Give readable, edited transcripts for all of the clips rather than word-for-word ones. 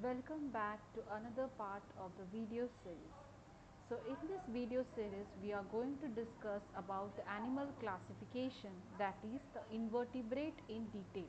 Welcome back to another part of the video series. So in this video series we are going to discuss about the animal classification, that is the invertebrate, in detail.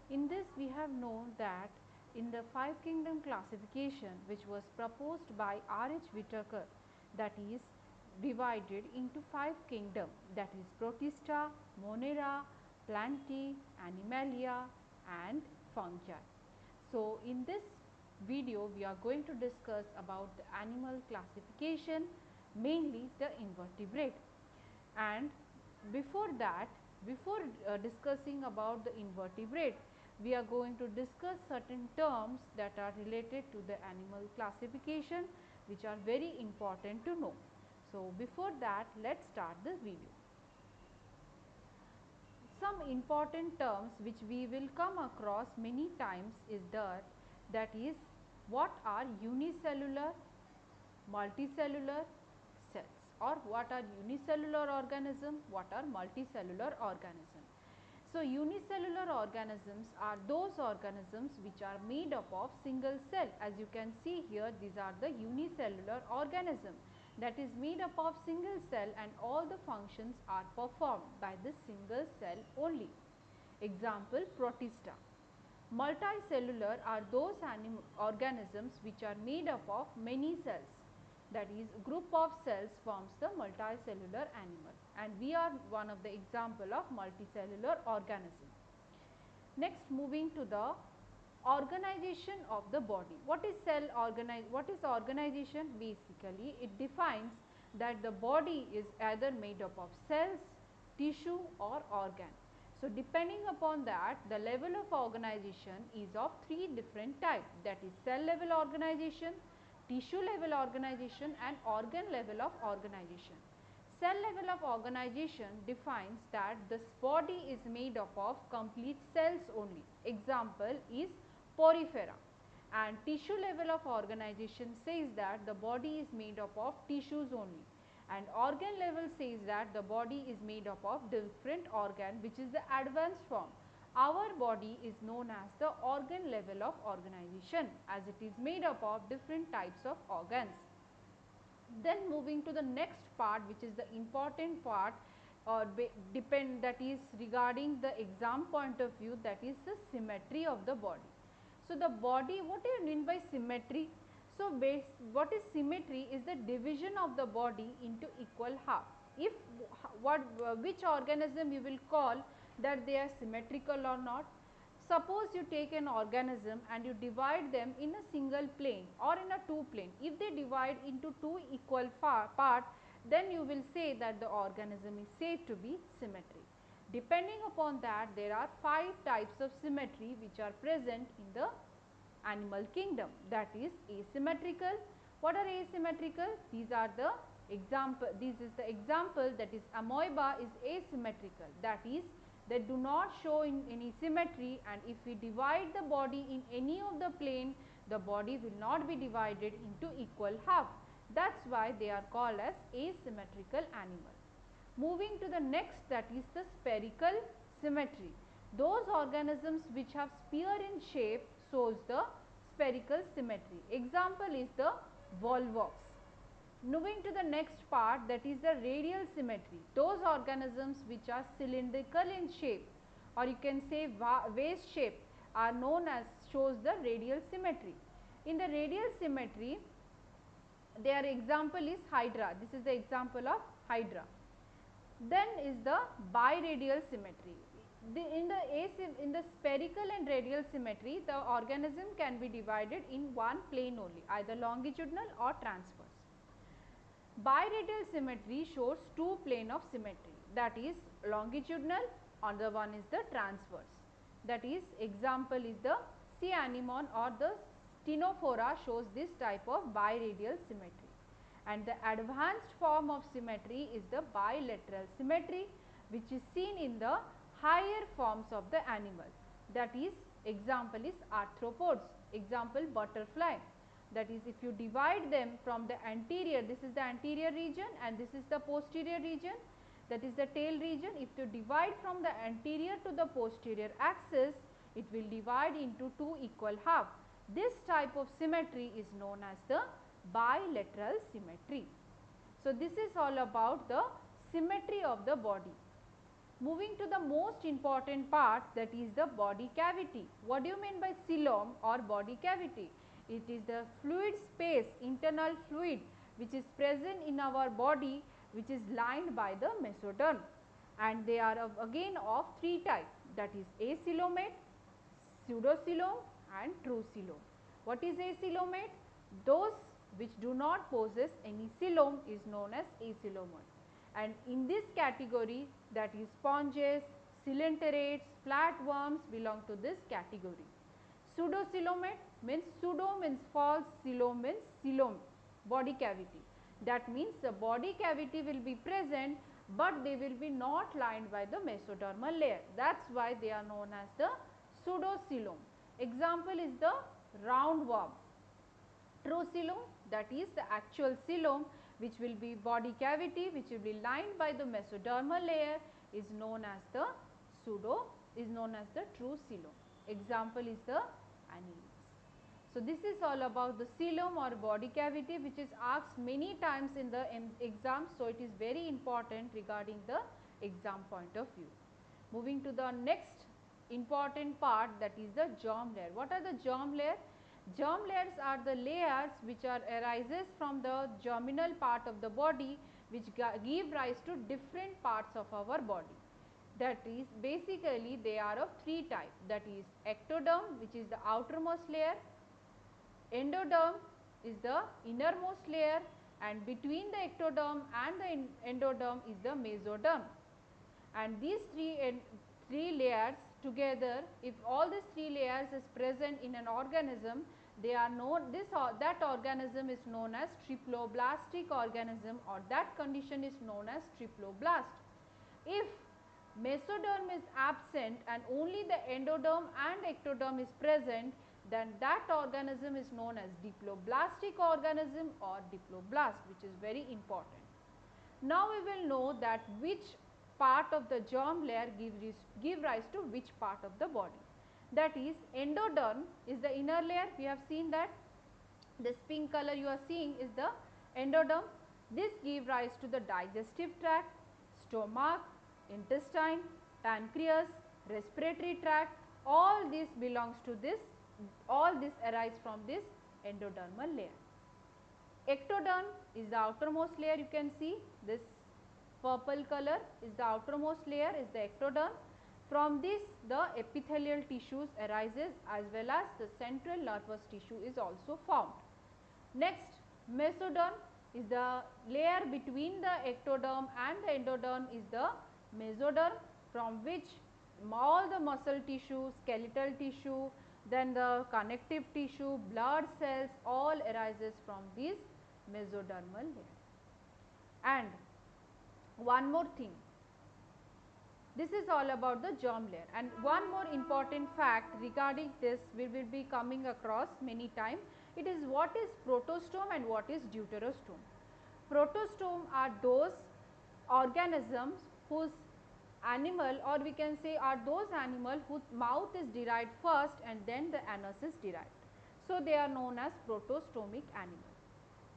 In this we have known that in the five kingdom classification which was proposed by R.H. Whittaker, that is divided into five kingdom, that is Protista, Monera, Plantae, Animalia and Fungi. So in this video we are going to discuss about the animal classification, mainly the invertebrate. And before that, before discussing about the invertebrate, we are going to discuss certain terms that are related to the animal classification, which are very important to know. So before that, let's start the video. Some important terms which we will come across many times is that is, what are unicellular, multicellular cells, or what are unicellular organism, what are multicellular organism. So unicellular organisms are those organisms which are made up of single cell. As you can see here, these are the unicellular organism that is made up of single cell, and all the functions are performed by this single cell only. Example, Protista. Multicellular are those organisms which are made up of many cells, that is group of cells forms the multicellular animal, and we are one of the example of multicellular organism. Next, moving to the organization of the body. What is what is organization? Basically it defines that the body is either made up of cells, tissue or organ. So depending upon that, the level of organization is of three different types, that is cell level organization, tissue level organization and organ level of organization. Cell level of organization defines that this body is made up of complete cells only. Example is porifera. And tissue level of organization says that the body is made up of tissues only. And organ level says that the body is made up of different organ, which is the advanced form. Our body is known as the organ level of organization, as it is made up of different types of organs. Then moving to the next part, which is the important part, or that is regarding the exam point of view, that is the symmetry of the body. So the body, what do you mean by symmetry? So what is symmetry is the division of the body into equal half. If which organism you will call that they are symmetrical or not? Suppose you take an organism and you divide them in a single plane or in a two plane. If they divide into two equal part, then you will say that the organism is said to be symmetric. Depending upon that, there are five types of symmetry which are present in the animal kingdom, that is asymmetrical. What are asymmetrical? These are the example. This is the example, that is amoeba is asymmetrical, that is they do not show in any symmetry, and if we divide the body in any of the plane, the body will not be divided into equal half. That's why they are called as asymmetrical animal. Moving to the next, that is the spherical symmetry. Those organisms which have sphere in shape shows the spherical symmetry. Example is the volvox. Moving to the next part, that is the radial symmetry. Those organisms which are cylindrical in shape, or you can say vase shape, are known as shows the radial symmetry. In the radial symmetry, their example is hydra. This is the example of hydra. Then is the biradial symmetry. In the spherical and radial symmetry, the organism can be divided in one plane only, either longitudinal or transverse. Biradial symmetry shows two plane of symmetry, that is longitudinal, another one is the transverse. That is, example is the sea anemone or the ctenophora shows this type of biradial symmetry. And the advanced form of symmetry is the bilateral symmetry, which is seen in the higher forms of the animal. That is, example is arthropods, example butterfly. That is, if you divide them from the anterior, this is the anterior region and this is the posterior region, that is the tail region. If you divide from the anterior to the posterior axis, it will divide into two equal half. This type of symmetry is known as the bilateral symmetry. So, this is all about the symmetry of the body. Moving to the most important part, that is the body cavity. What do you mean by coelom or body cavity? It is the fluid space, internal fluid which is present in our body, which is lined by the mesoderm, and they are again of three types, that is acoelomate, pseudocoelom and true coelom. What is acoelomate? Those which do not possess any coelom is known as acoelomate, and in this category, that is sponges, coelenterate, flatworms belong to this category. Pseudocoelomate means pseudo means false, coelom means coelom, body cavity. That means the body cavity will be present, but they will be not lined by the mesodermal layer. That is why they are known as the pseudocoelom. Example is the roundworm. True coelom, that is the actual coelom which will be body cavity, which will be lined by the mesodermal layer, is known as the true coelom. Example is the annelids. So, this is all about the coelom or body cavity, which is asked many times in the exam. So, it is very important regarding the exam point of view. Moving to the next important part, that is the germ layer. What are the germ layer? Germ layers are the layers which arises from the germinal part of the body, which give rise to different parts of our body. That is, basically they are of three types, that is ectoderm, which is the outermost layer, endoderm is the innermost layer, and between the ectoderm and the endoderm is the mesoderm. And these three layers together, if all these three layers is present in an organism, they are known, that organism is known as triploblastic organism, or that condition is known as triploblast. If mesoderm is absent and only the endoderm and ectoderm is present, then that organism is known as diploblastic organism or diploblast, which is very important. Now we will know that which part of the germ layer give rise to which part of the body. That is, endoderm is the inner layer. We have seen that this pink color you are seeing is the endoderm. This give rise to the digestive tract, stomach, intestine, pancreas, respiratory tract. All this belongs to this, all this arise from this endodermal layer. Ectoderm is the outermost layer. You can see this purple color is the outermost layer, is the ectoderm. From this the epithelial tissues arises, as well as the central nervous tissue is also formed. Next, mesoderm is the layer between the ectoderm and the endoderm, is the mesoderm, from which all the muscle tissue, skeletal tissue, then the connective tissue, blood cells, all arises from this mesodermal layer. And one more thing, this is all about the germ layer, and one more important fact regarding this we will be coming across many times. It is what is protostome and what is deuterostome. Protostome are those organisms whose animal, or we can say are those animal whose mouth is derived first and then the anus is derived. So, they are known as protostomic animal.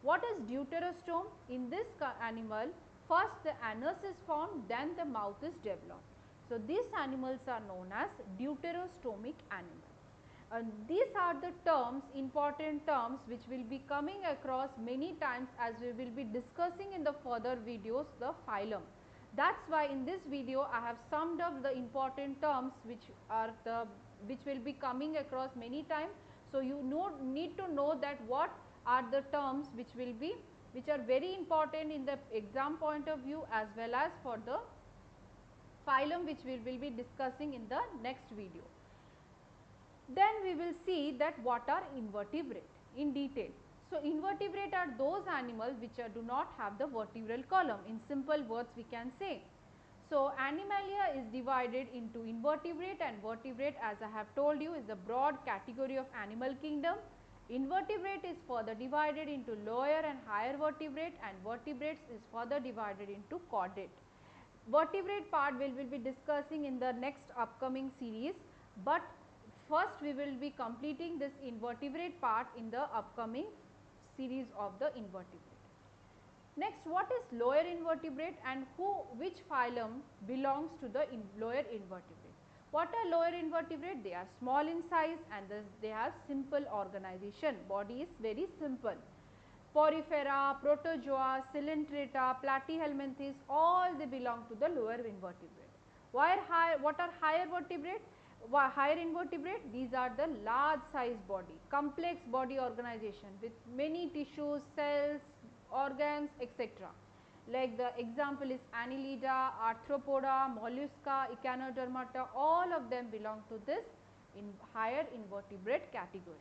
What is deuterostome? In this animal, first the anus is formed, then the mouth is developed. So, these animals are known as deuterostomic animal. And these are the terms, important terms, which will be coming across many times as we will be discussing in the further videos, the phylum. That is why in this video I have summed up the important terms which will be coming across many times. So, you need to know that what are the terms which are very important in the exam point of view, as well as for the phylum, which we will be discussing in the next video. Then we will see that what are invertebrate in detail. So, invertebrate are those animals which do not have the vertebral column. In simple words we can say. So, Animalia is divided into invertebrate and vertebrate, as I have told you, is the broad category of animal kingdom. Invertebrate is further divided into lower and higher vertebrate, and vertebrates is further divided into chordate. Vertebrate part we will be discussing in the next upcoming series, but first we will be completing this invertebrate part in the upcoming series of the invertebrate. Next, what is lower invertebrate and which phylum belongs to the lower invertebrate? What are lower invertebrate? They are small in size and they have simple organization. Body is very simple. Porifera, Protozoa, Coelenterata, Platyhelminthes, all they belong to the lower invertebrate. What are higher vertebrate? Higher invertebrate, these are the large size body, complex body organization with many tissues, cells, organs, etc. Like the example is Annelida, Arthropoda, Mollusca, Echinodermata, all of them belong to this higher invertebrate category.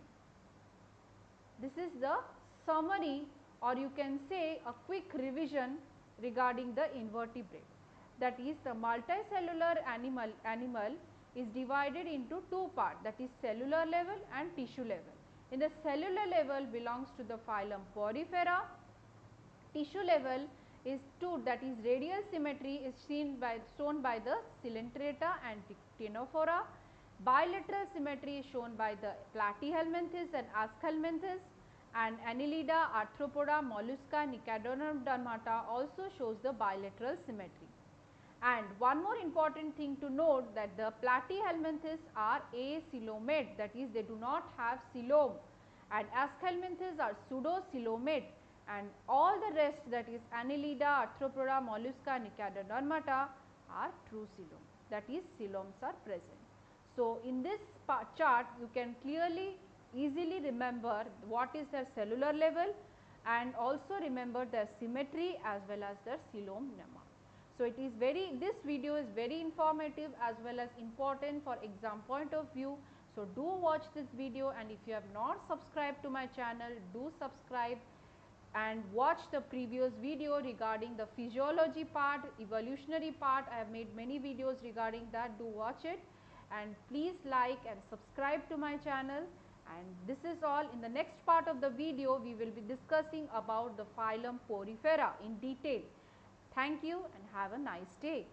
This is the summary, or you can say a quick revision regarding the invertebrate. That is, the multicellular animal is divided into two parts, that is cellular level and tissue level. In the cellular level belongs to the phylum Porifera. Tissue level is two, that is radial symmetry is shown by the Coelenterata and Ctenophora. Bilateral symmetry is shown by the Platyhelminthes and Aschelminthes, and Annelida, Arthropoda, Mollusca and Echinodermata also shows the bilateral symmetry. And one more important thing to note, that the Platyhelminthes are acoelomate, that is they do not have coelom, and Aschelminthes are pseudocoelomate, and all the rest, that is Annelida, Arthropoda, Mollusca and Echinodermata are true coelom, that is coeloms are present. So, in this chart you can clearly easily remember what is their cellular level and also remember their symmetry as well as their coelom number. So, it is this video is very informative as well as important for exam point of view. So, do watch this video, and if you have not subscribed to my channel, do subscribe and watch the previous video regarding the physiology part, evolutionary part. I have made many videos regarding that, do watch it, and please like and subscribe to my channel. And this is all. In the next part of the video, we will be discussing about the phylum Porifera in detail. Thank you and have a nice day.